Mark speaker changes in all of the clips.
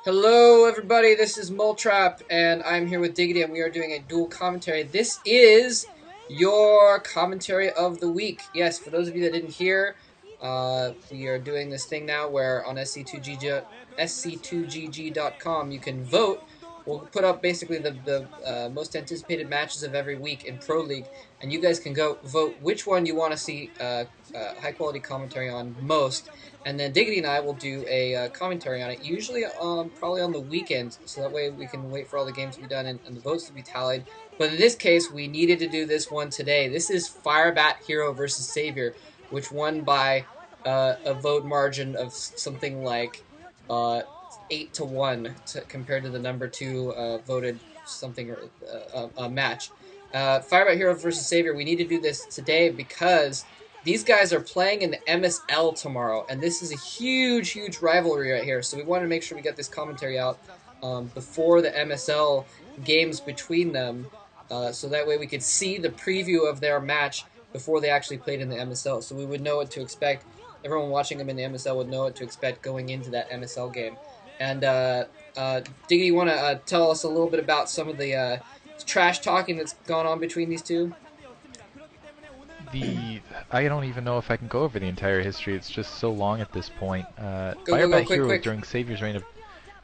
Speaker 1: Hello, everybody. This is Moletrap, and I'm here with Diggity, and we are doing a dual commentary. This is your commentary of the week. Yes, for those of you that didn't hear, we are doing this thing now where on sc2gg.com you can vote. We'll put up basically the most anticipated matches of every week in Pro League, and you guys can go vote which one you want to see high quality commentary on most. And then Diggity and I will do a commentary on it, usually probably on the weekend, so that way we can wait for all the games to be done and the votes to be tallied. But in this case, we needed to do this one today. This is FirebatHero versus Savior, which won by a vote margin of something like 8-1 compared to the number 2 voted something match. FirebatHero versus Savior. We need to do this today because these guys are playing in the MSL tomorrow, and this is a huge, huge rivalry right here. So we wanted to make sure we got this commentary out before the MSL games between them, so that way we could see the preview of their match before they actually played in the MSL. So we would know what to expect. Everyone watching them in the MSL would know what to expect going into that MSL game. And Diggity, you want to tell us a little bit about some of the trash talking that's gone on between these two?
Speaker 2: I don't even know if I can go over the entire history. It's just so long at this point.
Speaker 1: Go, quick,
Speaker 2: FirebatHero
Speaker 1: quick.
Speaker 2: during Savior's reign of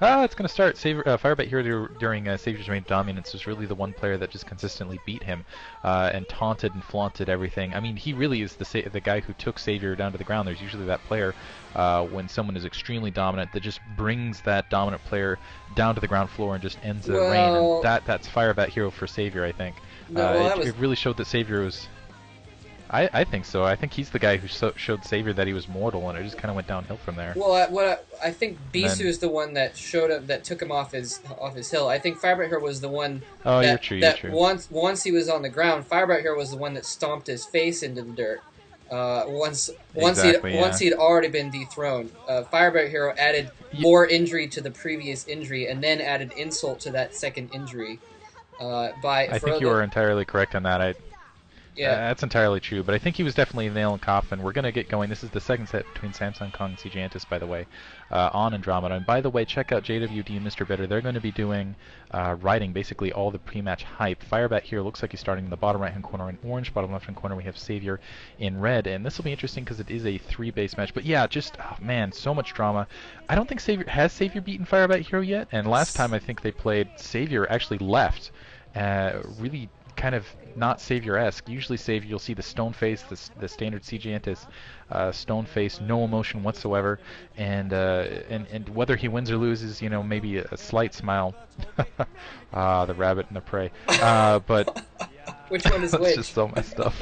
Speaker 2: it's going to start. FirebatHero during Savior's reign of dominance was really the one player that just consistently beat him and taunted and flaunted everything. I mean, he really is the guy who took Savior down to the ground. There's usually that player when someone is extremely dominant that just brings that dominant player down to the ground floor and just ends the reign. And that's FirebatHero for Savior, I think. It really showed that Savior was. I think so. I think he's the guy who showed Savior that he was mortal, and it just kind of went downhill from there.
Speaker 1: Well, I think Bisu is the one that showed him, that took him off his hill. I think FirebatHero was the one.
Speaker 2: Oh,
Speaker 1: that,
Speaker 2: you're true.
Speaker 1: Once he was on the ground, FirebatHero was the one that stomped his face into the dirt. Once he'd already been dethroned. FirebatHero added more injury to the previous injury, and then added insult to that second injury.
Speaker 2: I think you are entirely correct on that.
Speaker 1: Yeah,
Speaker 2: that's entirely true, but I think he was definitely the nail in coffin. We're going to get going. This is the second set between Samsung Kong and Gigantis, by the way, on Andromeda. And by the way, check out JWD and Mr. Better. They're going to be doing, writing basically all the pre-match hype. FirebatHero looks like he's starting in the bottom right-hand corner in orange. Bottom left-hand corner we have Savior in red. And this will be interesting because it is a 3-base match. But yeah, just, oh, man, so much drama. I don't think Savior beaten FirebatHero yet. And last time I think they played, Savior actually left. Really kind of not Savior-esque. Usually Savior, you'll see the stone face, the standard Gigantis stone face, no emotion whatsoever, and whether he wins or loses, you know, maybe a slight smile. The rabbit and the prey. But
Speaker 1: which one is which?
Speaker 2: It's just so messed up.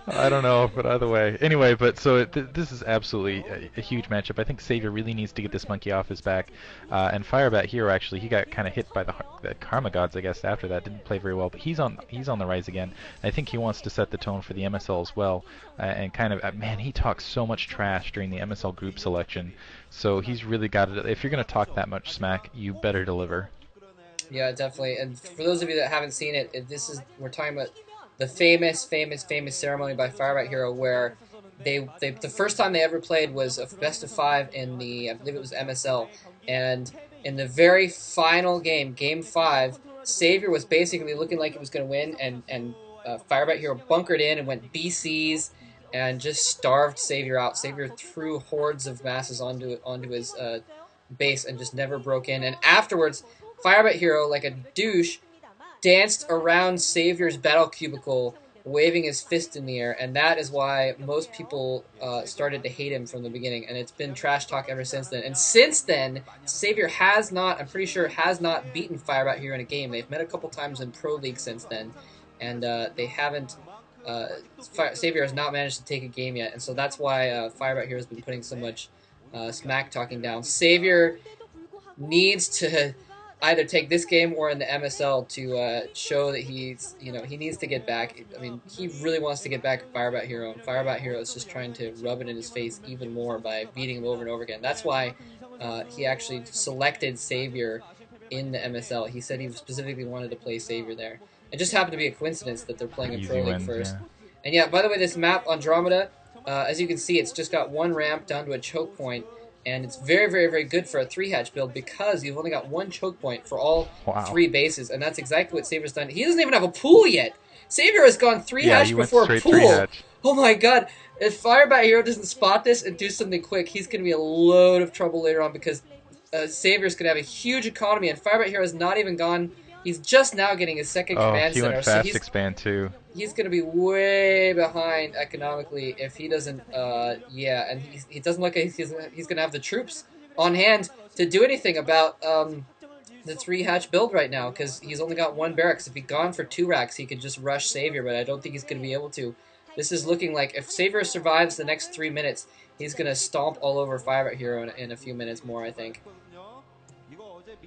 Speaker 2: I don't know, but either way. Anyway, but so this is absolutely a huge matchup. I think Savior really needs to get this monkey off his back. And FirebatHero, actually, he got kind of hit by the Karma Gods, I guess, after that. Didn't play very well, but he's on the rise again. I think he wants to set the tone for the MSL as well. And kind of, man, he talks so much trash during the MSL group selection. So he's really got it. If you're going to talk that much smack, you better deliver.
Speaker 1: Yeah, definitely. And for those of you that haven't seen it, we're talking about the famous ceremony by FirebatHero where the first time they ever played was a best of 5 in the, I believe it was MSL, and in the very final game, Game 5, Savior was basically looking like he was going to win, and FirebatHero bunkered in and went BCs and just starved Savior out. Savior threw hordes of masses onto his base and just never broke in. And afterwards, FirebatHero, like a douche, danced around Savior's battle cubicle, waving his fist in the air, and that is why most people started to hate him from the beginning, and it's been trash talk ever since then. And since then, Savior has not, I'm pretty sure, has not beaten FirebatHero in a game. They've met a couple times in Pro League since then, and they haven't, Savior has not managed to take a game yet, and so that's why FirebatHero has been putting so much smack talking down. Savior needs to either take this game or in the MSL to show that he needs to get back. I mean, he really wants to get back at FirebatHero, and FirebatHero is just trying to rub it in his face even more by beating him over and over again. That's why he actually selected Savior in the MSL. He said he specifically wanted to play Savior there. It just happened to be a coincidence that they're playing in Pro League first. Yeah. And yeah, by the way, this map, Andromeda, as you can see, it's just got one ramp down to a choke point. and it's very, very, very good for a 3-hatch build because you've only got 1 choke point for all 3 bases, and that's exactly what Savior's done. He doesn't even have a pool yet. Savior has gone 3-hatch before pool.
Speaker 2: 3-hatch.
Speaker 1: Oh my god. If FirebatHero doesn't spot this and do something quick, he's going to be a load of trouble later on because Savior's going to have a huge economy, and FirebatHero has not even gone. He's just now getting his second command center.
Speaker 2: He went fast expand too.
Speaker 1: He's going to be way behind economically if he doesn't, yeah, and he doesn't look like he's going to have the troops on hand to do anything about the 3-hatch build right now because he's only got 1 barracks. If he'd gone for 2 racks, he could just rush Savior, but I don't think he's going to be able to. This is looking like if Savior survives the next 3 minutes, he's going to stomp all over FirebatHero in a few minutes more, I think.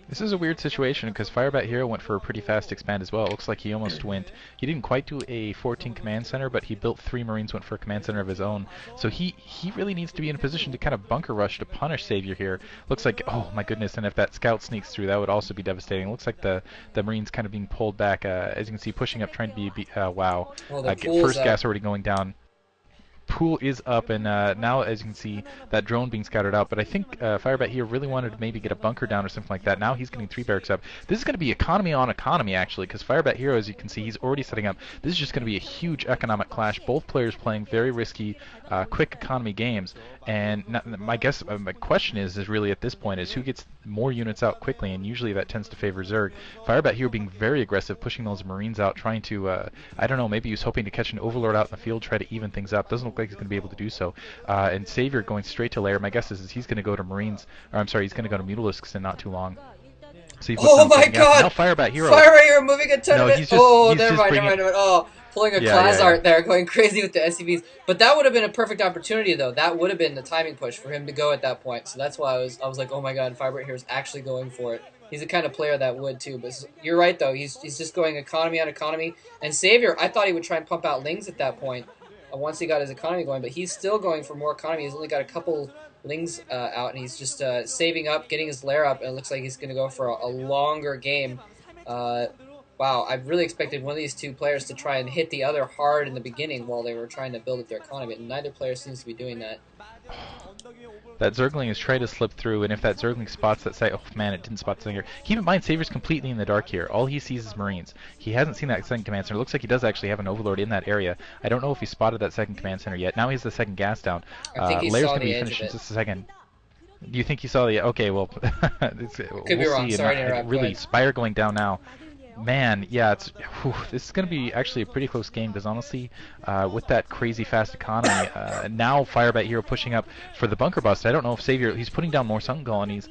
Speaker 2: This is a weird situation because FirebatHero went for a pretty fast expand as well. It looks like he almost went. He didn't quite do a 14 command center, but he built 3 Marines, went for a command center of his own. So he really needs to be in a position to kind of bunker rush to punish Savior here. Looks like, oh my goodness, and if that scout sneaks through, that would also be devastating. It looks like the Marines kind of being pulled back, as you can see, pushing up, trying to be, wow. First gas already going down. Pool is up, and now, as you can see, that drone being scouted out. But I think FirebatHero really wanted to maybe get a bunker down or something like that. Now he's getting 3 barracks up. This is going to be economy on economy, actually, because FirebatHero, as you can see, he's already setting up. This is just going to be a huge economic clash. Both players playing very risky, quick economy games. And my question is really at this point is who gets more units out quickly, and usually that tends to favor Zerg. FirebatHero being very aggressive, pushing those Marines out, trying to, I don't know, maybe he was hoping to catch an Overlord out in the field, try to even things up. Doesn't look like he's going to be able to do so. And Savior going straight to lair. My guess is he's going to go to Marines, or I'm sorry, he's going to go to Mutalisks in not too long.
Speaker 1: So oh my god!
Speaker 2: Now FirebatHero.
Speaker 1: FirebatHero moving a ton of it. Oh,
Speaker 2: never
Speaker 1: mind. Oh, pulling a class art there, going crazy with the SCVs. But that would have been a perfect opportunity, though. That would have been the timing push for him to go at that point. So that's why I was like, oh my god, FirebatHero is actually going for it. He's the kind of player that would too. But you're right, though. He's just going economy on economy. And Savior, I thought he would try and pump out Lings at that point once he got his economy going. But he's still going for more economy. He's only got a couple Lings out, and he's just saving up, getting his lair up, and it looks like he's going to go for a longer game. Wow, I really expected one of these 2 players to try and hit the other hard in the beginning while they were trying to build up their economy, and neither player seems to be doing that.
Speaker 2: That Zergling is trying to slip through, and if that Zergling spots that site, oh man, it didn't spot the Stinger. Keep in mind, Savior's completely in the dark here. All he sees is Marines. He hasn't seen that second command center. It looks like he does actually have an Overlord in that area. I don't know if he spotted that second command center yet. Now he has the second gas down. Lair's going to be finished in just a second. Do you think you saw the... Okay, well,
Speaker 1: Could be wrong. Sorry to interrupt.
Speaker 2: Really, Spire going down now. Man, yeah, this is going to be actually a pretty close game because honestly, with that crazy fast economy, now FirebatHero pushing up for the bunker bust. I don't know if Savior, he's putting down more sun colonies.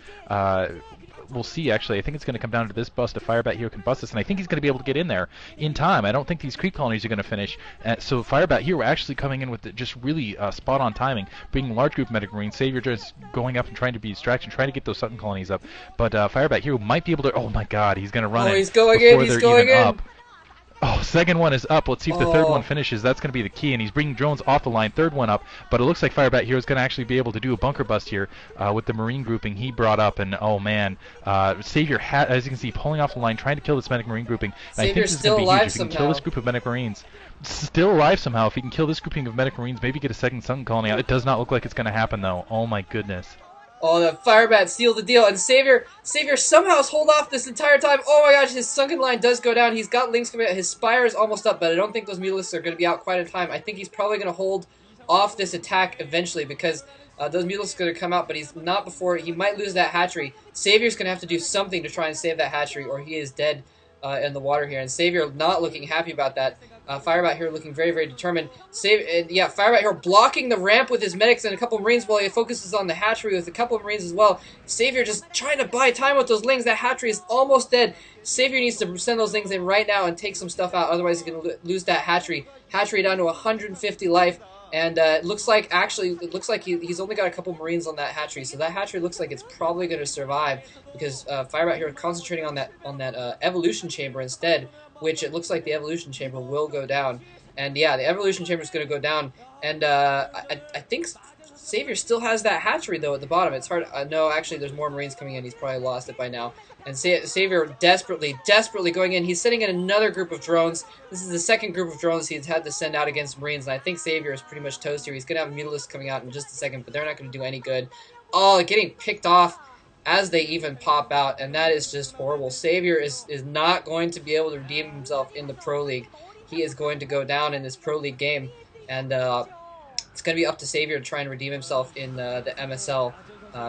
Speaker 2: We'll see, actually. I think it's going to come down to this bust if FirebatHero can bust this, and I think he's going to be able to get in there in time. I don't think these creep colonies are going to finish. So FirebatHero actually coming in with just really spot-on timing, bringing a large group of Medic Marines. Savior just going up and trying to be distraction, trying to get those Sutton colonies up. But FirebatHero might be able to... Oh my god, he's going to run it
Speaker 1: he's going in, he's going in.
Speaker 2: Up. Oh, second one is up. Let's see if the third one finishes. That's going to be the key, and he's bringing drones off the line. Third one up, but it looks like FirebatHero is going to actually be able to do a bunker bust here with the Marine grouping he brought up, and oh man, Savior, as you can see, pulling off the line, trying to kill this Medic Marine grouping. And I think this is going to be huge. If he can kill this group of Medic Marines, still alive somehow, if he can kill this grouping of Medic Marines, maybe get a second Sun colony out. It does not look like it's going to happen, though. Oh my goodness.
Speaker 1: Oh, the Firebat sealed the deal, and Savior somehow has hold off this entire time. Oh my gosh, his sunken line does go down. He's got Lings coming out. His Spire is almost up, but I don't think those Mutalisks are going to be out quite in time. I think he's probably going to hold off this attack eventually because those Mutalisks are going to come out, but he's not before. He might lose that hatchery. Savior's going to have to do something to try and save that hatchery, or he is dead in the water here. And Savior not looking happy about that. FirebatHero looking very, very determined. FirebatHero blocking the ramp with his medics and a couple of Marines while he focuses on the hatchery with a couple of Marines as well. Savior just trying to buy time with those Lings. That hatchery is almost dead. Savior needs to send those Lings in right now and take some stuff out. Otherwise, he's going to lose that hatchery. Hatchery down to 150 life. And it looks like he's only got a couple Marines on that hatchery. So that hatchery looks like it's probably going to survive because FirebatHero is concentrating on that evolution chamber instead, which it looks like the evolution chamber will go down. And yeah, the evolution chamber is going to go down. And I think Savior still has that hatchery, though, at the bottom. It's hard. No, actually, there's more Marines coming in. He's probably lost it by now. And Savior desperately going in. He's sending in another group of drones. This is the second group of drones he's had to send out against Marines. And I think Savior is pretty much toast here. He's going to have Mutalisks coming out in just a second, but they're not going to do any good. Oh, getting picked off as they even pop out, and that is just horrible. Savior is not going to be able to redeem himself in the Pro League. He is going to go down in this Pro League game, and it's going to be up to Savior to try and redeem himself in the MSL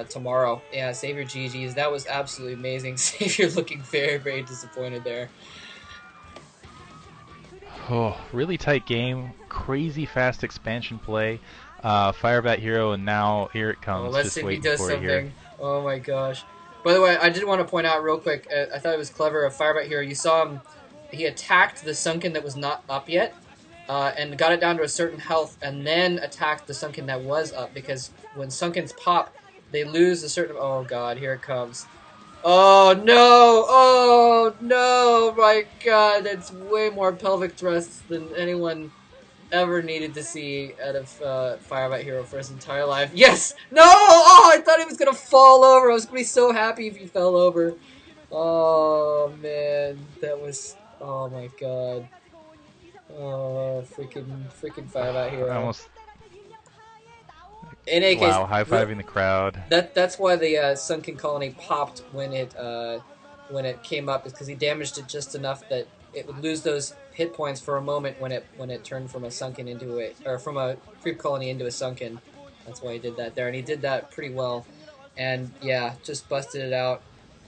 Speaker 1: tomorrow. Yeah, Savior GG's. That was absolutely amazing. Savior looking very, very disappointed there.
Speaker 2: Oh, really tight game, crazy fast expansion play. FirebatHero, and now here it
Speaker 1: Oh,
Speaker 2: comes,
Speaker 1: let's see
Speaker 2: just
Speaker 1: if he
Speaker 2: waiting
Speaker 1: does
Speaker 2: for it here.
Speaker 1: something. Oh my gosh. By the way, I did want to point out real quick, I thought it was clever of Firebat here. You saw him, he attacked the Sunken that was not up yet, and got it down to a certain health, and then attacked the Sunken that was up, because when Sunkens pop, they lose a certain... Oh god, here it comes. Oh no! Oh no! My god, that's way more pelvic thrusts than anyone ever needed to see out of FirebatHero for his entire life. Yes! No! Oh, I thought he was gonna fall over. I was gonna be so happy if he fell over. Oh man, that was... Oh my god. Oh, freaking
Speaker 2: I
Speaker 1: FirebatHero.
Speaker 2: almost,
Speaker 1: In any case,
Speaker 2: wow, high-fiving the crowd.
Speaker 1: that's why the Sunken Colony popped when it came up, is because he damaged it just enough that it would lose those hit points for a moment when it turned from a sunken into a, or from a creep colony into a sunken. That's why he did that there, and he did that pretty well. And yeah, just busted it out.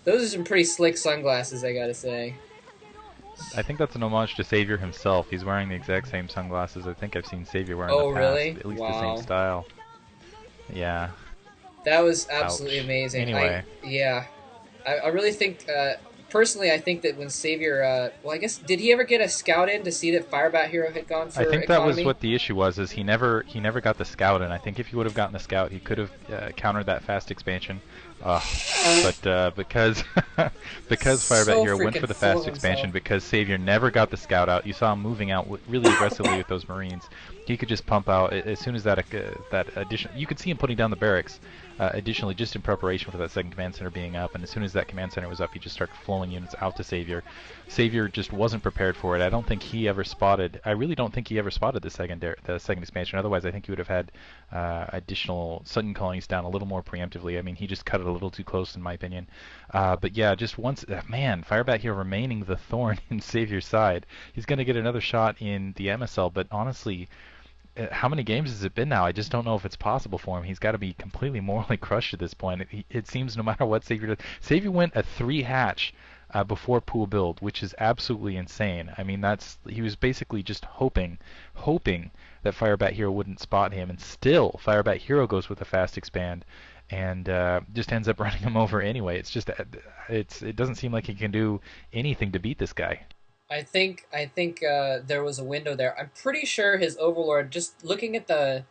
Speaker 1: Those are some pretty slick sunglasses, I gotta say.
Speaker 2: I think that's an homage to Savior himself. He's wearing the exact same sunglasses I think I've seen Savior wear in the
Speaker 1: Oh
Speaker 2: past,
Speaker 1: really?
Speaker 2: at least the same
Speaker 1: Wow.
Speaker 2: style. Yeah,
Speaker 1: That was absolutely
Speaker 2: ouch.
Speaker 1: amazing.
Speaker 2: Anyway,
Speaker 1: Yeah, I really think, personally, I think that when Savior, well, I guess, did he ever get a scout in to see that FirebatHero had gone
Speaker 2: I
Speaker 1: for
Speaker 2: think that was
Speaker 1: economy?
Speaker 2: what the issue was. Is he never got the scout, and I think if he would have gotten the scout, he could have countered that fast expansion. Uh, but because because Firebat
Speaker 1: So
Speaker 2: Hero went
Speaker 1: freaking
Speaker 2: for the
Speaker 1: full
Speaker 2: fast
Speaker 1: of himself.
Speaker 2: expansion, because Savior never got the scout out, you saw him moving out really aggressively with those Marines. He could just pump out as soon as that addition. You could see him putting down the barracks. Additionally, just in preparation for that second command center being up, and as soon as that command center was up, he just started flowing units out to Savior. Savior just wasn't prepared for it. I don't think he ever spotted. I really don't think he ever spotted the second expansion. Otherwise, I think he would have had additional Sudden colonies down a little more preemptively. I mean, he just cut it a little too close, in my opinion. But yeah, just once, man, Firebat here remaining the thorn in Savior's side. He's going to get another shot in the MSL, but honestly, how many games has it been now? I just don't know if it's possible for him. He's got to be completely morally crushed at this point. It seems no matter what Savior does. Savior went a 3 hatch before pool build, which is absolutely insane. I mean, he was basically just hoping that Firebat Hero wouldn't spot him, and still Firebat Hero goes with a fast expand, and just ends up running him over anyway. It's just it doesn't seem like he can do anything to beat this guy.
Speaker 1: I think there was a window there. I'm pretty sure his overlord. Just looking at the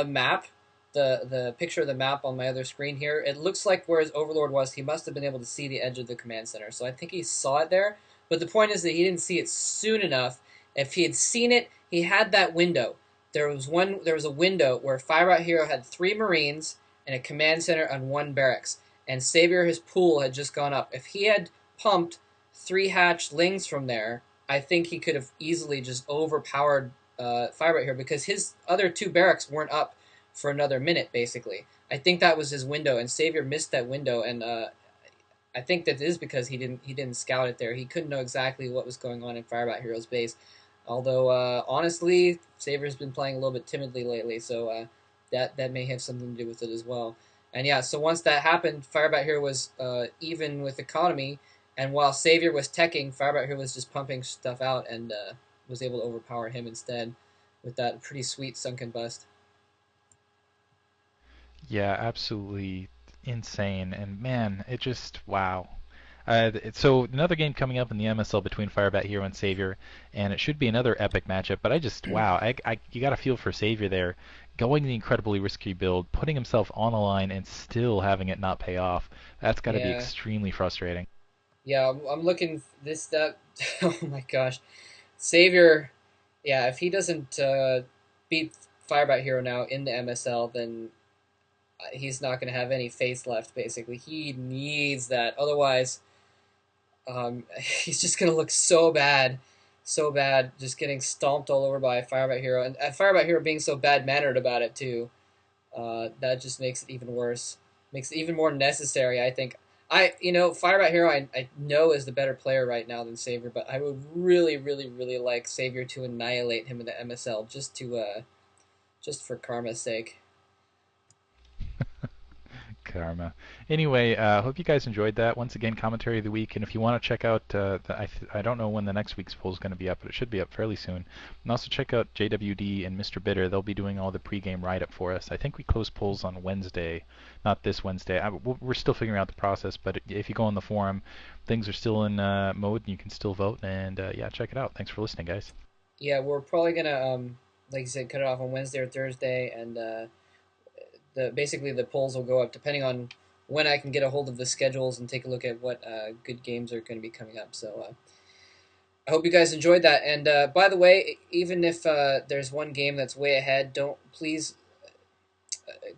Speaker 1: map, the picture of the map on my other screen here, it looks like where his overlord was. He must have been able to see the edge of the command center. So I think he saw it there. But the point is that he didn't see it soon enough. If he had seen it, he had that window. There was one. There was a window where FirebatHero had 3 Marines and a command center and 1 barracks, and Savior, his pool had just gone up. If he had pumped 3 hatch lings from there, I think he could have easily just overpowered FirebatHero, because his other 2 barracks weren't up for another minute, basically. I think that was his window, and Savior missed that window, and I think that is because he didn't scout it there. He couldn't know exactly what was going on in FirebatHero's base. Although, honestly, Savior's been playing a little bit timidly lately, so that may have something to do with it as well. And yeah, so once that happened, FirebatHero was even with economy, and while Savior was teching, FirebatHero was just pumping stuff out, and was able to overpower him instead with that pretty sweet sunken bust.
Speaker 2: Yeah, absolutely insane. And man, it just wow. So another game coming up in the MSL between Firebat Hero and Savior, and it should be another epic matchup. But I just wow, you got to feel for Savior there, going the incredibly risky build, putting himself on the line, and still having it not pay off. That's got to be
Speaker 1: Yeah,
Speaker 2: extremely frustrating.
Speaker 1: yeah, I'm looking this that. Oh my gosh, Savior. Yeah, if he doesn't beat FirebatHero now in the MSL, then he's not going to have any face left. Basically, he needs that. Otherwise, he's just going to look so bad, just getting stomped all over by FirebatHero, and FirebatHero being so bad mannered about it too. That just makes it even worse. makes it even more necessary. I think FirebatHero I know is the better player right now than Savior, but I would really, really, really like Savior to annihilate him in the MSL just for karma's sake.
Speaker 2: Karma. Anyway, hope you guys enjoyed that. Once again, commentary of the week, and if you want to check out, I don't know when the next week's poll is going to be up, but it should be up fairly soon. And also check out JWD and Mr. Bitter. They'll be doing all the pregame write-up for us. I think we close polls on Wednesday, not this Wednesday. We're still figuring out the process, but if you go on the forum, things are still in mode, and you can still vote. And yeah, check it out. Thanks for listening, guys.
Speaker 1: Yeah, we're probably gonna like you said, cut it off on Wednesday or Thursday, and basically the polls will go up depending on when I can get a hold of the schedules and take a look at what good games are going to be coming up. So I hope you guys enjoyed that. And by the way, even if there's one game that's way ahead, don't please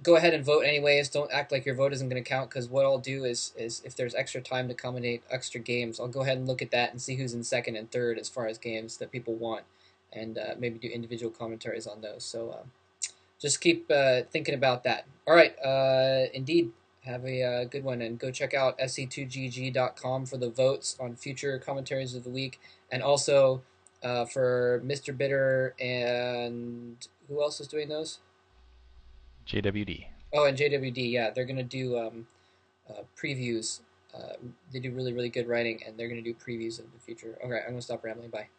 Speaker 1: go ahead and vote anyways. Don't act like your vote isn't going to count, because what I'll do is if there's extra time to accommodate extra games, I'll go ahead and look at that and see who's in second and third as far as games that people want, and maybe do individual commentaries on those. So just keep thinking about that. All right, indeed. Have a good one, and go check out sc2gg.com for the votes on future commentaries of the week, and also for Mr. Bitter and who else is doing those?
Speaker 2: JWD.
Speaker 1: Oh, and JWD. Yeah, they're gonna do previews. They do really really good writing, and they're gonna do previews of the future. Okay, I'm gonna stop rambling. Bye.